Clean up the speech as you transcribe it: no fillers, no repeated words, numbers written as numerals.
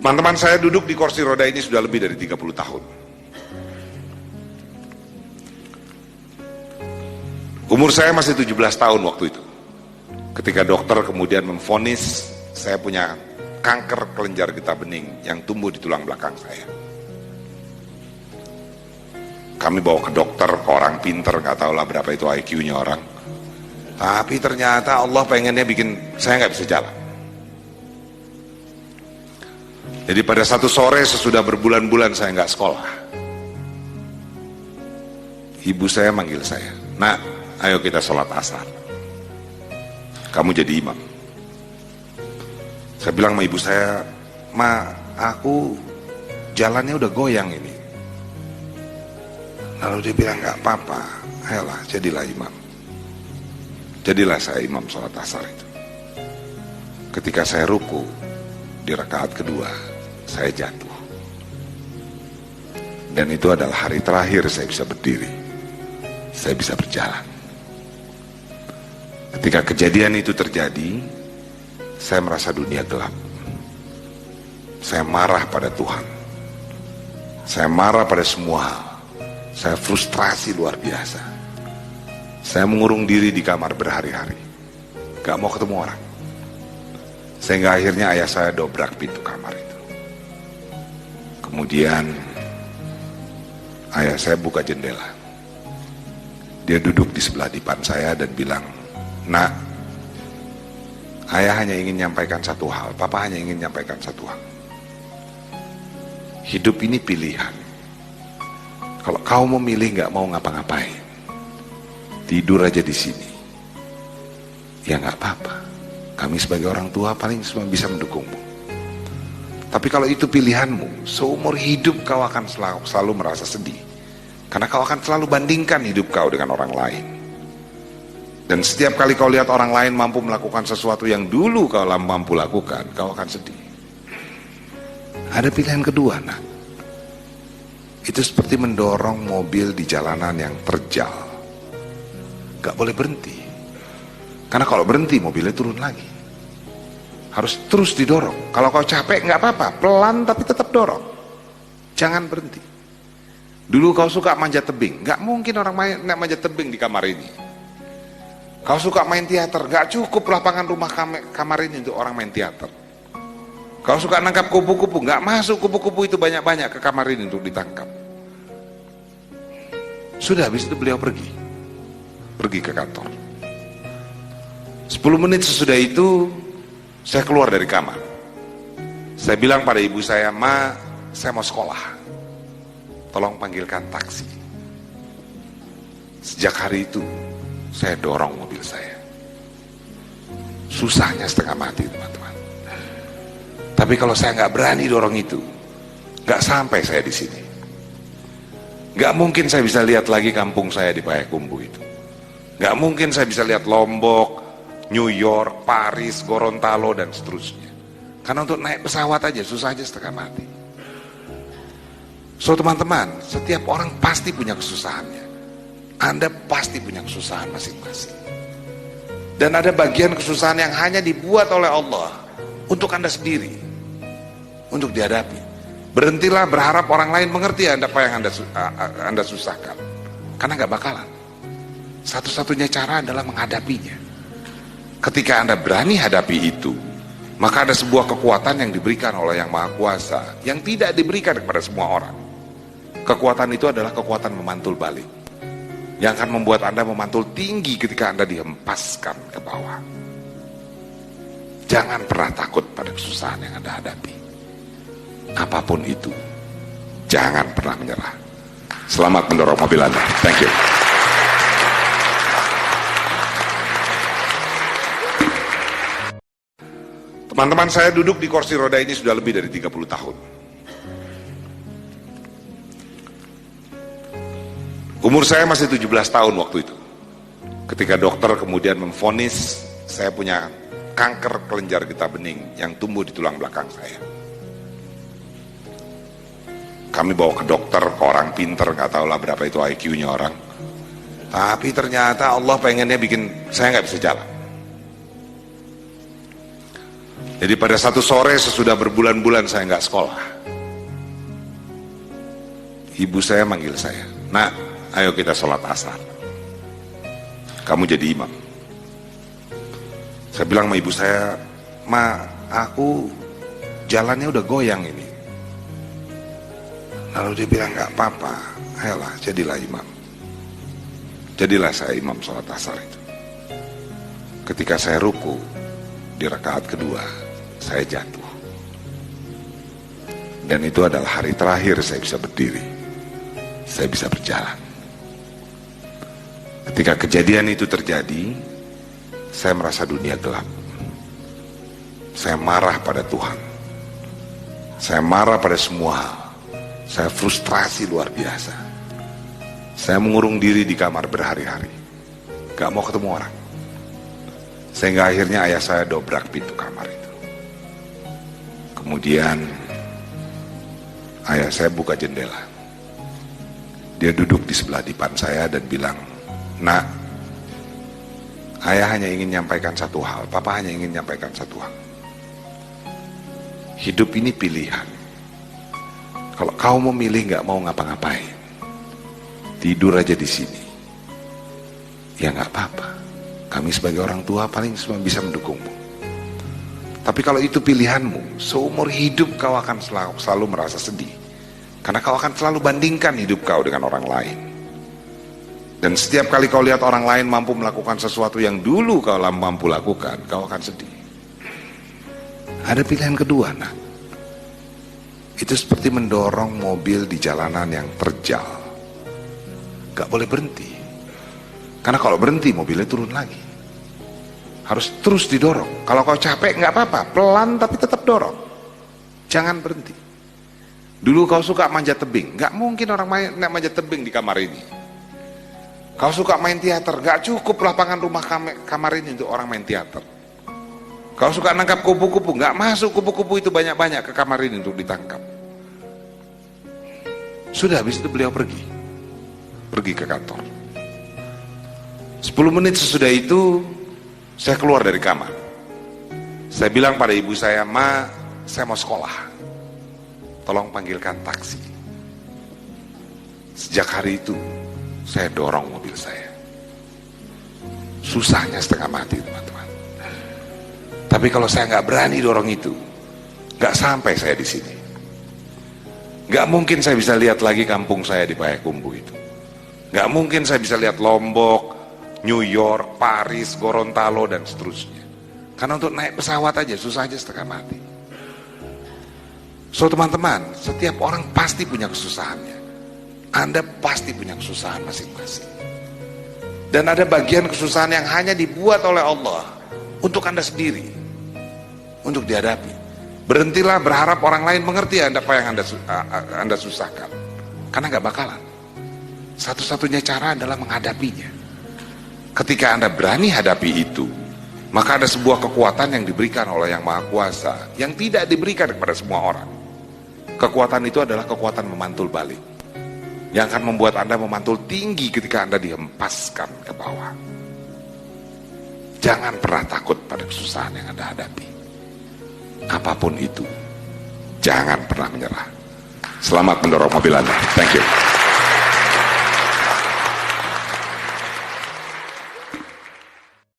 Teman-teman saya duduk di kursi roda ini sudah lebih dari 30 tahun. Umur saya masih 17 tahun waktu itu. Ketika dokter kemudian memvonis saya punya kanker kelenjar getah bening yang tumbuh di tulang belakang saya. Kami bawa ke dokter, ke orang pinter, nggak tahu lah berapa itu IQ-nya orang. Tapi ternyata Allah pengennya bikin saya nggak bisa jalan. Jadi pada satu sore sesudah berbulan-bulan saya nggak sekolah, ibu saya manggil saya, "Nak, ayo kita sholat asar. Kamu jadi imam." Saya bilang sama ibu saya, "Ma, aku jalannya udah goyang ini." Lalu dia bilang, "Nggak apa-apa, ayolah jadilah imam." Jadilah saya imam sholat asar itu. Ketika saya ruku di rakaat kedua, saya jatuh. Dan itu adalah hari terakhir saya bisa berdiri. Saya bisa berjalan. Ketika kejadian itu terjadi, saya merasa dunia gelap. Saya marah pada Tuhan. Saya marah pada semua hal. Saya frustrasi luar biasa. Saya mengurung diri di kamar berhari-hari. Gak mau ketemu orang. Sehingga akhirnya ayah saya dobrak pintu kamar itu. Kemudian ayah saya buka jendela. Dia duduk di sebelah depan saya dan bilang, "Nak, ayah hanya ingin menyampaikan satu hal, papa hanya ingin menyampaikan satu hal. Hidup ini pilihan. Kalau kau memilih nggak mau ngapa-ngapain, tidur aja di sini, ya nggak apa-apa. Kami sebagai orang tua paling cuma bisa mendukungmu. Tapi kalau itu pilihanmu, seumur hidup kau akan selalu merasa sedih. Karena kau akan selalu bandingkan hidup kau dengan orang lain. Dan setiap kali kau lihat orang lain mampu melakukan sesuatu yang dulu kau mampu lakukan, kau akan sedih. Ada pilihan kedua, nak. Itu seperti mendorong mobil di jalanan yang terjal. Gak boleh berhenti. Karena kalau berhenti, mobilnya turun lagi. Harus terus didorong. Kalau kau capek nggak apa-apa, pelan tapi tetap dorong. Jangan berhenti. Dulu kau suka manjat tebing, nggak mungkin orang manjat tebing di kamar ini. Kau suka main teater, nggak cukup lapangan rumah kamar ini untuk orang main teater. Kau suka nangkap kupu-kupu, nggak masuk kupu-kupu itu banyak-banyak ke kamar ini untuk ditangkap. Sudah habis itu beliau pergi ke kantor. 10 menit sesudah itu saya keluar dari kamar. Saya bilang pada ibu saya, "Ma, saya mau sekolah. Tolong panggilkan taksi." Sejak hari itu saya dorong mobil saya. Susahnya setengah mati, teman-teman. Tapi kalau saya nggak berani dorong itu, nggak sampai saya di sini. Nggak mungkin saya bisa lihat lagi kampung saya di Payakumbuh itu. Nggak mungkin saya bisa lihat Lombok, New York, Paris, Gorontalo, dan seterusnya. Karena untuk naik pesawat aja susah aja setengah mati. So teman-teman, setiap orang pasti punya kesusahannya. Anda pasti punya kesusahan masing-masing. Dan ada bagian kesusahan yang hanya dibuat oleh Allah untuk Anda sendiri, untuk dihadapi. Berhentilah berharap orang lain mengerti apa yang Anda susahkan. Karena nggak bakalan. Satu-satunya cara adalah menghadapinya. Ketika Anda berani hadapi itu, maka ada sebuah kekuatan yang diberikan oleh Yang Maha Kuasa, yang tidak diberikan kepada semua orang. Kekuatan itu adalah kekuatan memantul balik, yang akan membuat Anda memantul tinggi ketika Anda dihempaskan ke bawah. Jangan pernah takut pada kesusahan yang Anda hadapi. Apapun itu, jangan pernah menyerah. Selamat mendorong mobil Anda. Thank you. Teman-teman saya duduk di kursi roda ini sudah lebih dari 30 tahun. Umur saya masih 17 tahun waktu itu. Ketika dokter kemudian memvonis saya punya kanker kelenjar getah bening yang tumbuh di tulang belakang saya. Kami bawa ke dokter, ke orang pinter, nggak tahu lah berapa itu IQ-nya orang. Tapi ternyata Allah pengennya bikin saya nggak bisa jalan. Jadi pada satu sore sesudah berbulan-bulan saya nggak sekolah, ibu saya manggil saya, "Nak, ayo kita sholat asar. Kamu jadi imam." Saya bilang sama ibu saya, "Ma, aku jalannya udah goyang ini." Lalu dia bilang, "Nggak apa-apa, ayolah jadilah imam." Jadilah saya imam sholat asar itu. Ketika saya ruku di rakaat kedua, saya jatuh. Dan itu adalah hari terakhir saya bisa berdiri, saya bisa berjalan. Ketika kejadian itu terjadi, saya merasa dunia gelap. Saya marah pada Tuhan, saya marah pada semua hal, saya frustrasi luar biasa. Saya mengurung diri di kamar berhari-hari, gak mau ketemu orang. Sehingga akhirnya ayah saya dobrak pintu kamar itu. Kemudian ayah saya buka jendela. Dia duduk di sebelah dipan saya dan bilang, "Nak, ayah hanya ingin menyampaikan satu hal, papa hanya ingin menyampaikan satu hal. Hidup ini pilihan. Kalau kau mau milih gak mau ngapa-ngapain, tidur aja di sini, ya gak apa-apa. Kami sebagai orang tua paling cuma bisa mendukungmu. Tapi kalau itu pilihanmu, seumur hidup kau akan selalu merasa sedih. Karena kau akan selalu bandingkan hidup kau dengan orang lain. Dan setiap kali kau lihat orang lain mampu melakukan sesuatu yang dulu kau mampu lakukan, kau akan sedih. Ada pilihan kedua, nak. Itu seperti mendorong mobil di jalanan yang terjal. Gak boleh berhenti. Karena kalau berhenti mobilnya turun lagi. Harus terus didorong. Kalau kau capek nggak apa-apa, pelan tapi tetap dorong. Jangan berhenti. Dulu kau suka manjat tebing, nggak mungkin orang manjat tebing di kamar ini. Kau suka main teater, nggak cukup lapangan rumah kamar ini untuk orang main teater. Kau suka nangkap kupu-kupu, nggak masuk kupu-kupu itu banyak-banyak ke kamar ini untuk ditangkap. Sudah habis itu beliau pergi ke kantor. 10 menit sesudah itu saya keluar dari kamar. Saya bilang pada ibu saya, "Ma, saya mau sekolah. Tolong panggilkan taksi." Sejak hari itu saya dorong mobil saya. Susahnya setengah mati, teman-teman. Tapi kalau saya nggak berani dorong itu, nggak sampai saya di sini. Nggak mungkin saya bisa lihat lagi kampung saya di Payakumbuh itu. Nggak mungkin saya bisa lihat Lombok, New York, Paris, Gorontalo, dan seterusnya. Karena untuk naik pesawat aja susah aja setengah mati. So teman-teman, setiap orang pasti punya kesusahannya. Anda pasti punya kesusahan masing-masing. Dan ada bagian kesusahan yang hanya dibuat oleh Allah untuk Anda sendiri, untuk dihadapi. Berhentilah berharap orang lain mengerti apa yang Anda susahkan. Karena gak bakalan. Satu-satunya cara adalah menghadapinya. Ketika Anda berani hadapi itu, maka ada sebuah kekuatan yang diberikan oleh Yang Maha Kuasa yang tidak diberikan kepada semua orang. Kekuatan itu adalah kekuatan memantul balik, yang akan membuat Anda memantul tinggi ketika Anda dihempaskan ke bawah. Jangan pernah takut pada kesusahan yang Anda hadapi. Apapun itu, jangan pernah menyerah. Selamat mendorong mobil Anda. Thank you.